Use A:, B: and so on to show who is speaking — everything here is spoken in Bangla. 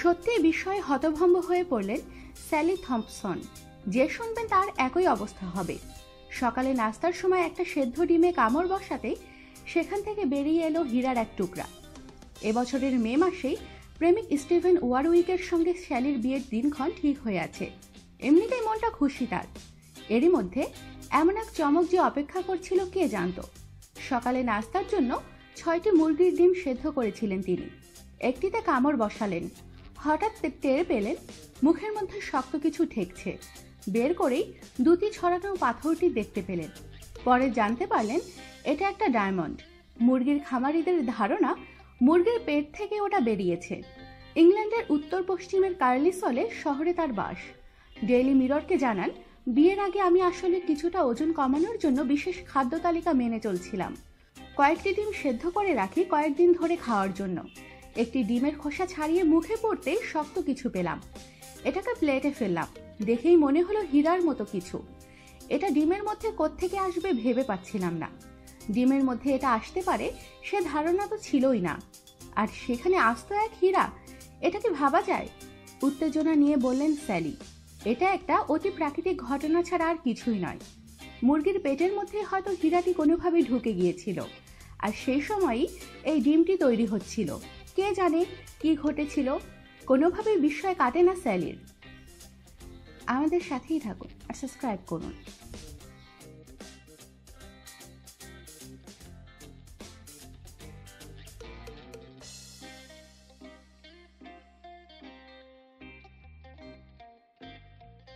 A: সত্যি বিস্ময়ে হতভম্ব হয়ে পড়লেন স্যালি থম্পসন। যে শুনবেন তার একই অবস্থা হবে। সকালে নাস্তার সময় একটা সেদ্ধ ডিমে কামড় বসাতে সেখান থেকে বেরিয়ে এলো হীরার এক টুকরা। এবছরের মে মাসেই প্রেমিক স্টিভেন ওয়ারউইকের সঙ্গে স্যালির বিয়ের দিনক্ষণ ঠিক হয়ে আছে। এমনিতেই মনটা খুশি তার। এরই মধ্যে এমন এক চমক যে অপেক্ষা করছিল কে জানত। সকালে নাস্তার জন্য 6টি মুরগির ডিম সেদ্ধ করেছিলেন তিনি। একটিতে কামড় বসালেন। হঠাৎ টের পেলেন মুখের মধ্যে শক্ত কিছু ঠেকছে। বের করেই দুটি ছড়ানো পাথরটি দেখতে পেলেন। পরে জানতে পারলেন এটা একটা ডায়মন্ড। মুরগির খামারিদের ধারণা মুরগির পেট থেকে ওটা বেরিয়েছে। ইংল্যান্ডের উত্তর পশ্চিমের কার্লিসলে শহরে তার বাস। ডেইলি মিররকে জানান, বিয়ের আগে আমি আসলে কিছুটা ওজন কমানোর জন্য বিশেষ খাদ্য তালিকা মেনে চলছিলাম। কয়েকটি ডিম সেদ্ধ করে রাখি কয়েকদিন ধরে খাওয়ার জন্য। একটি ডিমের খোসা ছাড়িয়ে মুখে পড়তেই শক্ত কিছু পেলাম। এটাকে প্লেটে ফেললাম। দেখেই মনে হলো হীরার মতো কিছু। এটা ডিমের মধ্যে কোত্থেকে আসবে ভেবে পাচ্ছিলাম না। ডিমের মধ্যে এটা আসতে পারে সে ধারণা তো ছিলই না। আর সেখানে আস্ত এক হীরা, এটাকে ভাবা যায়? উত্তেজনা নিয়ে বললেন স্যালি, এটা একটা অতি প্রাকৃতিক ঘটনা ছাড়া আর কিছুই নয়। মুরগির পেটের মধ্যে হয়তো হীরাটি কোনোভাবে ঢুকে গিয়েছিল, আর সেই সময়ই এই ডিমটি তৈরি হচ্ছিল। কে জানে কি ঘটেছিল। কোনোভাবেই বিস্ময় কাটে না স্যালির। আমাদের সাথেই থাকুন আর সাবস্ক্রাইব করুন।